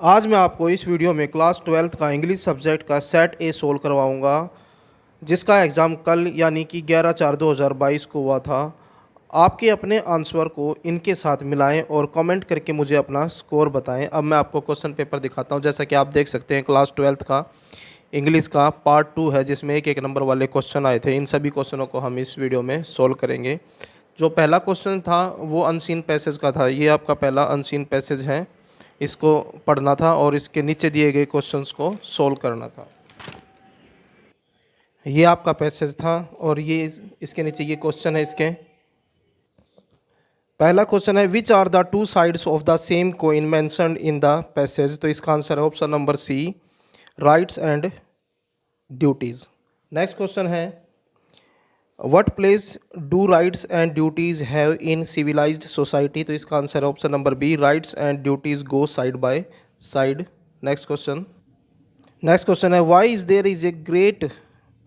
आज मैं आपको इस वीडियो में क्लास 12th का इंग्लिश सब्जेक्ट का सेट ए सोल्व करवाऊंगा, जिसका एग्ज़ाम कल यानी कि 11/4/2022 को हुआ था। आपके अपने आंसर को इनके साथ मिलाएं और कमेंट करके मुझे अपना स्कोर बताएं। अब मैं आपको क्वेश्चन पेपर दिखाता हूं। जैसा कि आप देख सकते हैं, क्लास 12th का इंग्लिश का पार्ट 2 है, जिसमें एक नंबर वाले क्वेश्चन आए थे। इन सभी क्वेश्चनों को हम इस वीडियो में सोल्व करेंगे। जो पहला क्वेश्चन था वो अनसीन पैसेज का था। ये आपका पहला अनसीन पैसेज है, इसको पढ़ना था और इसके नीचे दिए गए क्वेश्चंस को सोल्व करना था। ये आपका पैसेज था और ये इसके नीचे ये क्वेश्चन है। इसके पहला क्वेश्चन है, which are the two sides of the same coin mentioned in the passage. तो इसका आंसर है option number C, rights and duties. Next question है, what place do rights and duties have in civilised society. तो इसका answer है option number B, rights and duties go side by side. Next question है, why is there is a great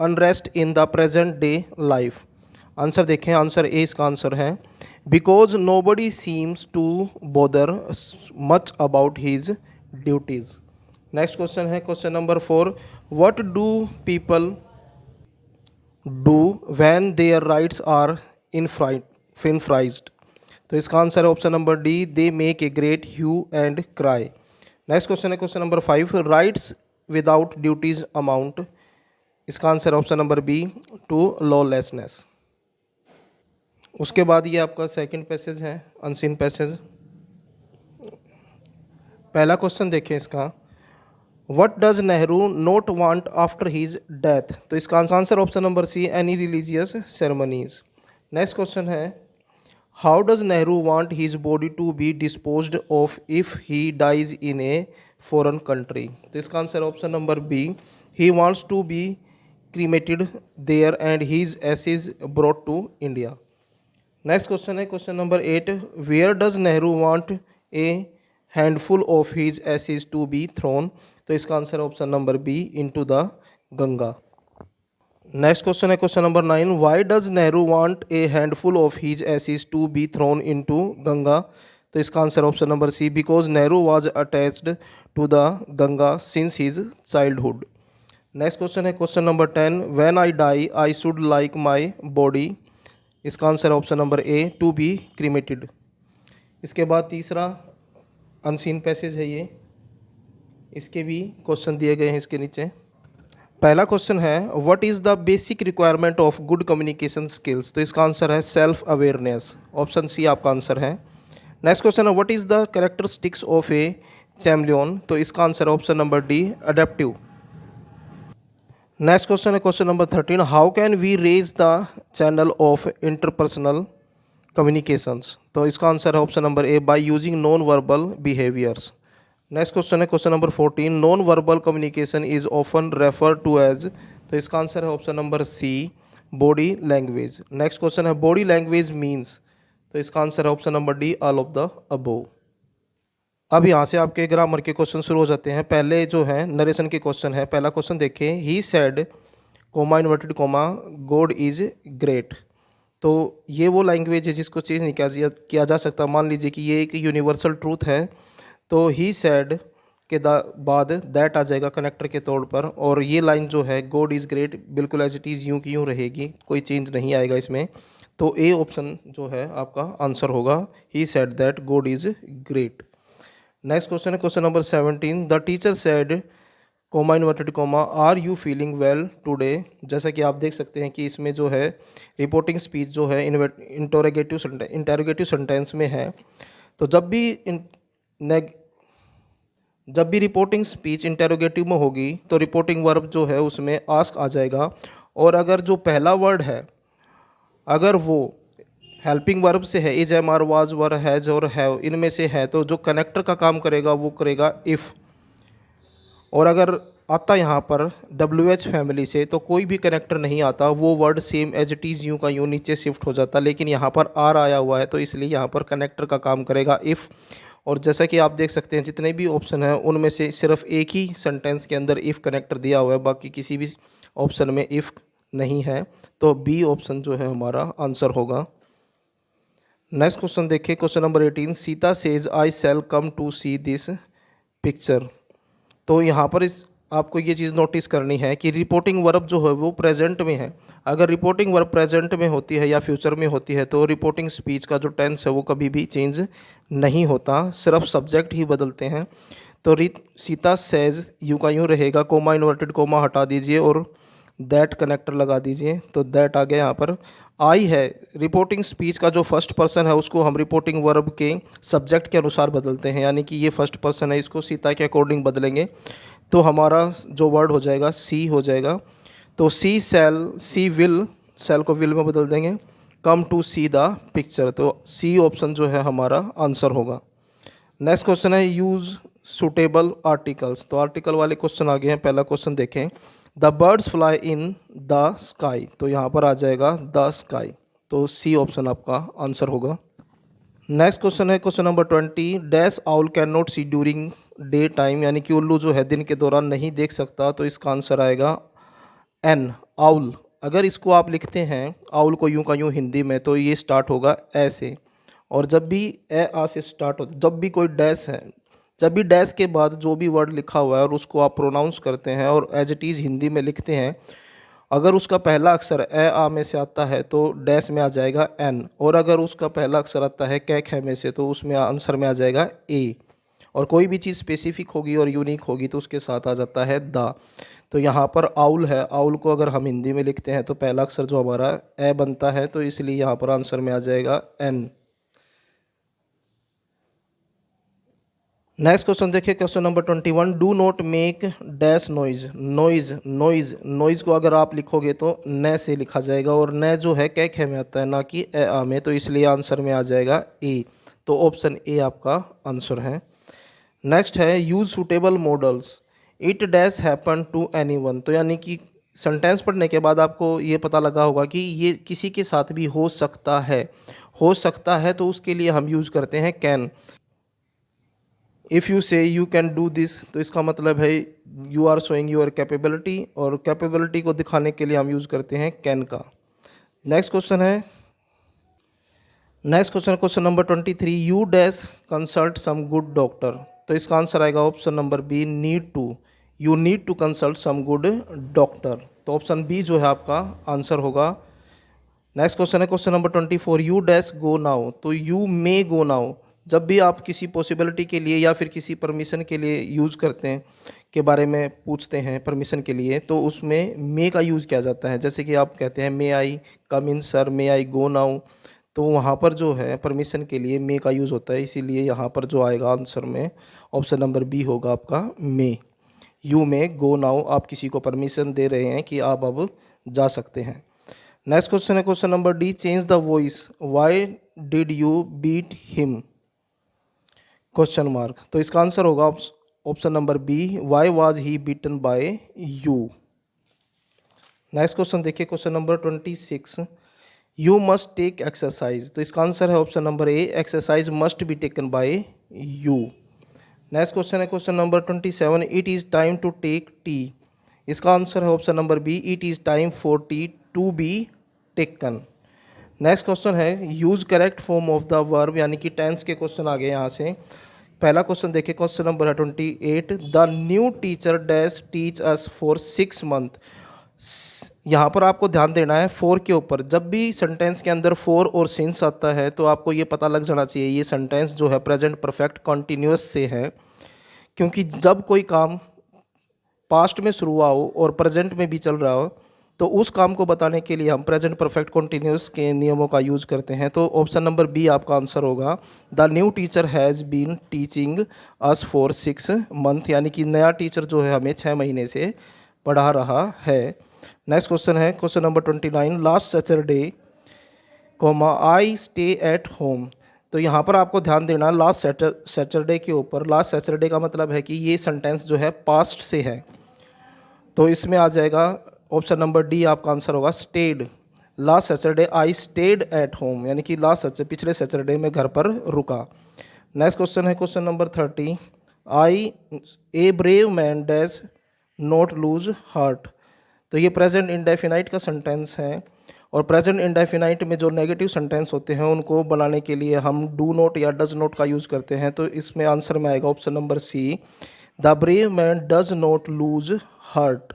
unrest in the present day life. Answer देखें, answer A इसका answer है, because nobody seems to bother much about his duties. Next question है question number 4, what do people do when their rights are infringed। तो इसका answer है option number D, they make a great hue and cry. Next question है question number 5, rights without duties amount. इसका answer है option number B, to lawlessness. उसके बाद ये आपका सेकंड पैसेज है, अनसीन पैसेज। पहला क्वेश्चन देखें इसका, what does Nehru not want after his death. तो इसका answer option number C, any religious ceremonies. Next question है, how does Nehru want his body to be disposed of if he dies in a foreign country. तो इसका answer option number B, he wants to be cremated there and his ashes brought to India. Next question है question number 8, where does Nehru want a handful of his ashes to be thrown. तो इसका answer option number B, into the Ganga. Next question है question number 9, why does Nehru want a handful of his ashes to be thrown into Ganga. तो इसका answer option number C, because Nehru was attached to the Ganga since his childhood. Next question है question number 10, when I die I should like my body. इसका answer option number A, to be cremated. इसके बाद तीसरा unseen passage है ये, इसके भी question दिए गए हैं इसके नीचे। पहला क्वेश्चन है, what is the basic requirement of good communication skills. तो इसका आंसर है सेल्फ अवेयरनेस, ऑप्शन सी आपका आंसर है। नेक्स्ट क्वेश्चन है, what is the characteristics of a champion. तो इसका answer option number D, adaptive. Next question है question number 13, how can we raise the channel of interpersonal communications. तो इसका answer है option number A, by using non verbal behaviours. Next question है question number 14, non verbal communication is often refer to as. तो इसका answer है option number C, body language. Next question है, body language means. तो इसका answer है option number D, all of the above. अब यहाँ से आपके ग्रामर के क्वेश्चन शुरू हो जाते हैं। पहले जो है नरेशन के क्वेश्चन है। पहला क्वेश्चन देखिए, he said comma inverted coma God is great. तो ये वो लैंग्वेज है जिसको चेंज नहीं किया जा सकता। मान लीजिए कि ये एक यूनिवर्सल ट्रूथ है, तो ही सेड के बाद दैट आ जाएगा कनेक्टर के तौर पर, और ये लाइन जो है गॉड इज़ ग्रेट बिल्कुल एज इट इज़ यूँ की यूँ रहेगी, कोई चेंज नहीं आएगा इसमें। तो ए ऑप्शन जो है आपका आंसर होगा, he said that God is great. Next question है question number 17, the teacher said comma inverted comma are you feeling well today. जैसा कि आप देख सकते हैं कि इसमें जो है रिपोर्टिंग स्पीच जो है इंटरोगेटिव सेंटेंस में है। तो जब भी रिपोर्टिंग स्पीच इंटरोगेटिव में होगी तो रिपोर्टिंग वर्ब जो है उसमें आस्क आ जाएगा। और अगर जो पहला वर्ड है अगर वो हेल्पिंग वर्ब से है, is, am, are, was, were, has और हैव, इनमें से है, तो जो कनेक्टर का काम करेगा वो करेगा इफ़। और अगर आता यहाँ पर WH फैमिली से तो कोई भी कनेक्टर नहीं आता, वो word same as it is यूँ का यूँ नीचे शिफ्ट हो जाता। लेकिन यहाँ पर आर आया हुआ है तो इसलिए यहाँ पर कनेक्टर का काम करेगा इफ़। और जैसा कि आप देख सकते हैं जितने भी ऑप्शन हैं उनमें से सिर्फ एक ही सेंटेंस के अंदर इफ़ कनेक्टर दिया हुआ है, बाकी किसी भी ऑप्शन में इफ़ नहीं है। तो बी ऑप्शन जो है हमारा आंसर होगा। नेक्स्ट क्वेश्चन देखिए question number 18, Sita says I shall come to see this picture. तो यहाँ पर इस आपको ये चीज़ नोटिस करनी है कि रिपोर्टिंग वर्ब जो है वो प्रेजेंट में है। अगर रिपोर्टिंग वर्ब प्रेजेंट में होती है या फ्यूचर में होती है तो रिपोर्टिंग स्पीच का जो टेंस है वो कभी भी चेंज नहीं होता, सिर्फ सब्जेक्ट ही बदलते हैं। तो सीता सेज यूँ का यूँ रहेगा, कोमा इन्वर्टेड कोमा हटा दीजिए और दैट कनेक्टर लगा दीजिए, तो दैट आ गया यहाँ पर। आई है रिपोर्टिंग स्पीच का जो फर्स्ट पर्सन है उसको हम रिपोर्टिंग वर्ब के सब्जेक्ट के अनुसार बदलते हैं, यानी कि ये फर्स्ट पर्सन है, इसको सीता के अकॉर्डिंग बदलेंगे तो हमारा जो वर्ड हो जाएगा सी हो जाएगा। तो she shall, she will, shall को विल में बदल देंगे, come to see the picture, तो सी ऑप्शन जो है हमारा आंसर होगा। नेक्स्ट क्वेश्चन है यूज़ सुटेबल आर्टिकल्स। तो आर्टिकल वाले क्वेश्चन आ गए हैं। पहला क्वेश्चन देखें, the birds fly in the sky, तो यहाँ पर आ जाएगा द स्काई, तो सी ऑप्शन आपका आंसर होगा। नेक्स्ट क्वेश्चन है question number 20, dash owl can not see during day time, यानी कि उल्लू जो है दिन के दौरान नहीं देख सकता, तो इसका आंसर आएगा एन, आउल। अगर इसको आप लिखते हैं आउल को यूं का यूं हिंदी में, तो ये स्टार्ट होगा ए से, और जब भी ए आ से स्टार्ट होता, जब भी कोई डैश है, जब भी डैश के बाद जो भी वर्ड लिखा हुआ है और उसको आप प्रोनाउंस करते हैं और एज इट इज़ हिंदी में लिखते हैं, अगर उसका पहला अक्षर ए आ में से आता है तो डैश में आ जाएगा एन, और अगर उसका पहला अक्षर आता है कै खे में से तो उसमें आंसर में आ जाएगा ए, और कोई भी चीज़ स्पेसिफिक होगी और यूनिक होगी तो उसके साथ आ जाता है द। तो यहाँ पर आउल है, आउल को अगर हम हिंदी में लिखते हैं तो पहला अक्षर जो हमारा ए बनता है, तो इसलिए यहाँ पर आंसर में आ जाएगा एन। नेक्स्ट क्वेश्चन देखिए question number 21, do not make dash noise, noise noise noise को अगर आप लिखोगे तो न से लिखा जाएगा, और न जो है कै खे में आता है ना कि ए आ में, तो इसलिए आंसर में आ जाएगा ए, तो ऑप्शन ए आपका आंसर है। नेक्स्ट है use suitable modals, it dash happen to anyone, तो यानी कि सेंटेंस पढ़ने के बाद आपको ये पता लगा होगा कि ये किसी के साथ भी हो सकता है, हो सकता है, तो उसके लिए हम यूज़ करते हैं can. If you say you can do this, तो इसका मतलब है you are showing your capability, और कैपेबिलिटी को दिखाने के लिए हम यूज़ करते हैं कैन का। नेक्स्ट क्वेश्चन है question number 23, you dash consult some good doctor, तो इसका आंसर आएगा option number B, need to, you need to consult some good doctor, तो ऑप्शन बी जो है आपका आंसर होगा। नेक्स्ट क्वेश्चन है question number 24, you dash go now, तो यू मे गो नाउ, जब भी आप किसी पॉसिबिलिटी के लिए या फिर किसी परमिशन के लिए यूज़ करते हैं, के बारे में पूछते हैं परमिशन के लिए, तो उसमें मे का यूज़ किया जाता है। जैसे कि आप कहते हैं मे आई कम इन सर, मे आई गो नाउ, तो वहाँ पर जो है परमिशन के लिए मे का यूज़ होता है, इसीलिए यहाँ पर जो आएगा आंसर में ऑप्शन नंबर बी होगा आपका मे, यू मे गो नाउ, आप किसी को परमिशन दे रहे हैं कि आप अब जा सकते हैं। नेक्स्ट क्वेश्चन है question number D, change the voice, why did you beat him, question mark, तो इसका आंसर होगा option number B, why was he beaten by you. Next question देखिए question number 26, you must take exercise, तो इसका answer है option number A, exercise must be taken by you. Next question है question number 27, it is time to take tea, इसका answer है option number B, it is time for tea to be taken. Next question है use correct form of the verb, यानी कि tense के question आ गए यहाँ से। पहला क्वेश्चन देखिए क्वेश्चन नंबर है 28, the new teacher dash teach us for 6 month, यहाँ पर आपको ध्यान देना है फोर के ऊपर। जब भी सेंटेंस के अंदर फोर और सिंस आता है तो आपको ये पता लग जाना चाहिए ये सेंटेंस जो है प्रेजेंट परफेक्ट कॉन्टिन्यूस से है, क्योंकि जब कोई काम पास्ट में शुरू हुआ हो और प्रेजेंट में भी चल रहा हो तो उस काम को बताने के लिए हम प्रेजेंट परफेक्ट कॉन्टिन्यूस के नियमों का यूज़ करते हैं। तो ऑप्शन नंबर बी आपका आंसर होगा, the new teacher has been teaching us for 6 month, यानी कि नया टीचर जो है हमें 6 महीने से पढ़ा रहा है। नेक्स्ट क्वेश्चन है question number 29, last Saturday comma I stay at home, तो यहाँ पर आपको ध्यान देना लास्ट सैटरडे के ऊपर। लास्ट सैटरडे का मतलब है कि ये सेंटेंस जो है पास्ट से है, तो इसमें आ जाएगा ऑप्शन नंबर डी आपका आंसर होगा, stayed. Last Saturday I stayed at home, यानी कि लास्ट पिछले सैटरडे में घर पर रुका। नेक्स्ट क्वेश्चन है question number 30, I a brave man dash not lose heart, तो ये प्रेजेंट इंडेफिनाइट का सेंटेंस है, और प्रेजेंट इंडेफिनाइट में जो नेगेटिव सेंटेंस होते हैं उनको बनाने के लिए हम डू नॉट या डज नॉट का यूज़ करते हैं। तो इसमें आंसर में आएगा option number C, the brave man does not lose heart.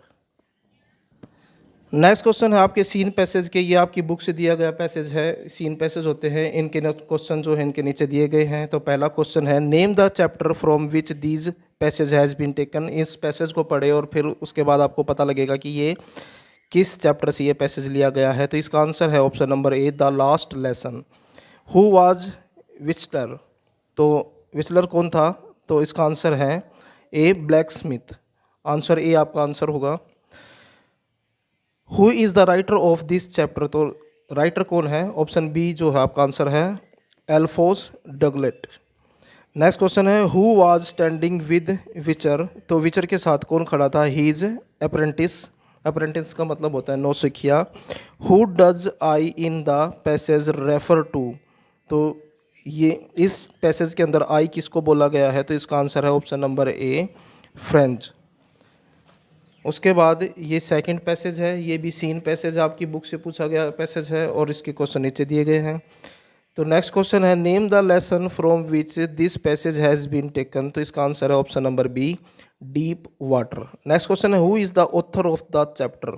Next question है आपके सीन पैसेज के, ये आपकी बुक से दिया गया पैसेज है, सीन पैसेज होते हैं, इनके क्वेश्चन जो है इनके नीचे दिए गए हैं। तो पहला क्वेश्चन है name the chapter from which these passage has been taken. इस पैसेज को पढ़े और फिर उसके बाद आपको पता लगेगा कि ये किस चैप्टर से ये पैसेज लिया गया है। तो इसका आंसर है option number A, the last lesson. Who was Wachter, तो विचलर कौन था? तो इसका आंसर है A, blacksmith. Answer A आपका आंसर होगा। Who is the writer of this chapter, तो राइटर कौन है? ऑप्शन बी जो है आपका आंसर है एल्फोस डगलेट। नेक्स्ट क्वेश्चन है who was standing with Wachter, तो विचर के साथ कौन खड़ा था? His apprentice. अप्रेंटिस का मतलब होता है नौसिखिया। Who does I in the passage refer to, तो ये इस पैसेज के अंदर आई किसको बोला गया है? तो इसका आंसर है ऑप्शन नंबर ए, फ्रेंच। उसके बाद ये सेकंड पैसेज है, ये भी सीन पैसेज आपकी बुक से पूछा गया पैसेज है और इसके क्वेश्चन नीचे दिए गए हैं। तो नेक्स्ट क्वेश्चन है name the lesson from which this passage has been taken, तो इसका आंसर है option number B, deep water. Next question है who is the author of the chapter,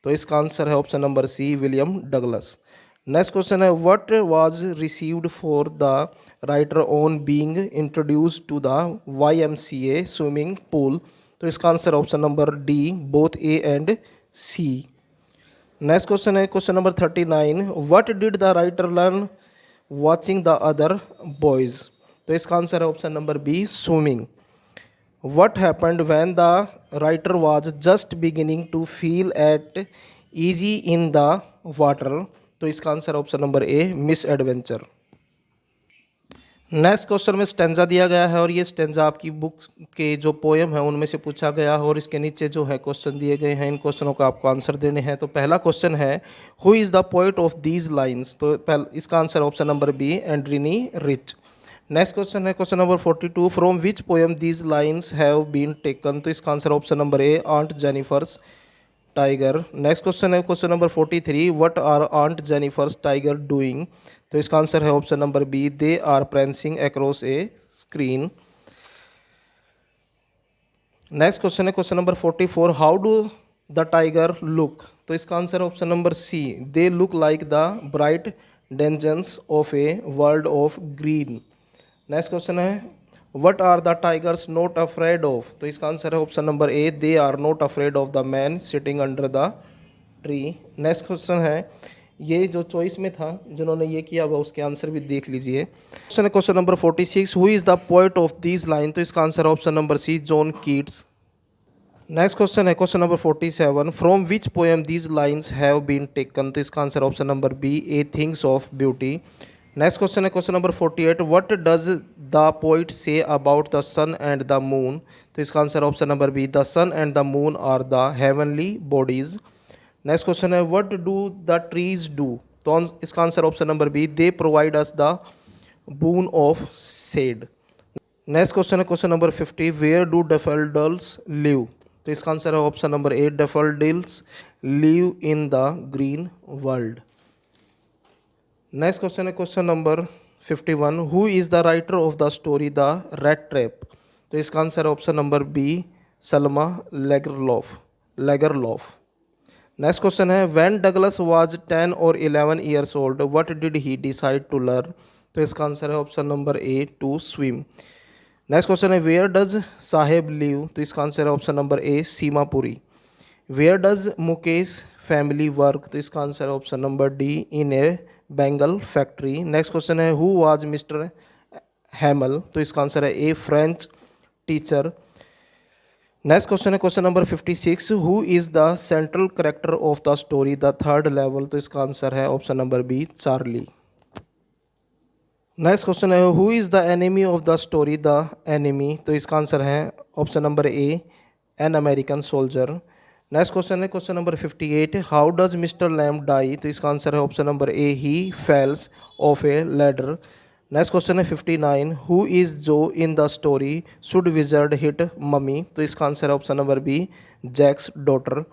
तो इसका आंसर है option number C, William Douglas. Next question है what was received for the writer on being introduced to the YMCA swimming pool, तो इसका answer option number D, both A and C. Next question है question number 39, what did the writer learn watching the other boys, तो इसका answer है option number B, swimming. What happened when the writer was just beginning to feel at easy in the water, तो इसका answer option number A, misadventure. नेक्स्ट क्वेश्चन में stanza दिया गया है और ये स्टेंजा आपकी बुक के जो पोएम है उनमें से पूछा गया है और इसके नीचे जो है क्वेश्चन दिए गए हैं, इन क्वेश्चनों का आपको आंसर देने हैं। तो पहला क्वेश्चन है who is the poet of these lines, तो इसका answer option number B, Adrienne Rich. Next question है question number 42, from which poem these lines have been taken, तो इसका answer option number A, Aunt Jennifer's tiger. Next question है question number 43, what are Aunt Jennifer's tiger doing, तो इसका answer है option number B, they are prancing across a screen. Next question है question number 44, how do the tiger look, तो इसका answer है option number C, they look like the bright denizens of a world of green. Next question है what are the tigers not afraid of, तो इसका answer है option number A, they are not afraid of the man sitting under the tree. Next question है, ये जो choice में था जिन्होंने ये किया हुआ उसके आंसर भी देख लीजिए। क्वेश्चन है question number 46, who is the poet of these line, तो इसका आंसर है option number C, John Keats. Next question है question number 47, from which poem these lines have been taken, तो इसका answer option number B, a things of beauty. Next question है question number 48, what does the poet say about the sun and the moon, तो इसका answer option number B, the sun and the moon are the heavenly bodies. Next question है what do the trees do, तो इसका answer option number B, they provide us the boon of shade. Next question है question number 50, where do daffodils live, तो इसका answer है option number A, daffodils live in the green world. Next question है question number 51, who is the writer of the story the rat trap, तो इसका answer है option number B, Selma Lagerlof. Next question है when Douglas was 10 और 11 years old what did he decide to learn, तो इसका answer है option number A, to swim. Next question है where does Saheb live, तो इसका आंसर है option number A, Seemapuri. Where does Mukesh family work, तो इसका आंसर है option number D, in a bangle factory. Next question है हु वाज मिस्टर हैमल, तो इसका आंसर है A, French teacher. Next question है question number 56, who is the central character of the story the third level, तो इसका answer है option number B, Charlie. Next question है who is the enemy of the story the enemy, तो इसका answer है option number A, an American soldier. Next question है question number 58, how does Mr Lamb die, तो इसका answer है option number A, he falls off a ladder. Next question है 59, who is Joe in the story should wizard hit mummy, तो इसका answer है option number B, Jack's daughter.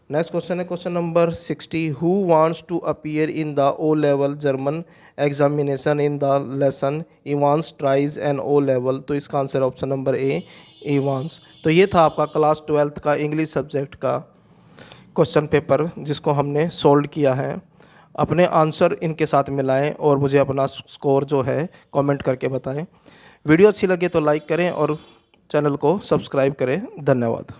Next question है question number 60, who wants to appear in the O level German examination in the lesson Evans tries an O level, तो इसका answer option number A, Evans. तो ये था आपका class 12th का English subject का question paper जिसको हमने सोल्व किया है। अपने आंसर इनके साथ मिलाएं और मुझे अपना स्कोर जो है कमेंट करके बताएं। वीडियो अच्छी लगे तो लाइक करें और चैनल को सब्सक्राइब करें। धन्यवाद।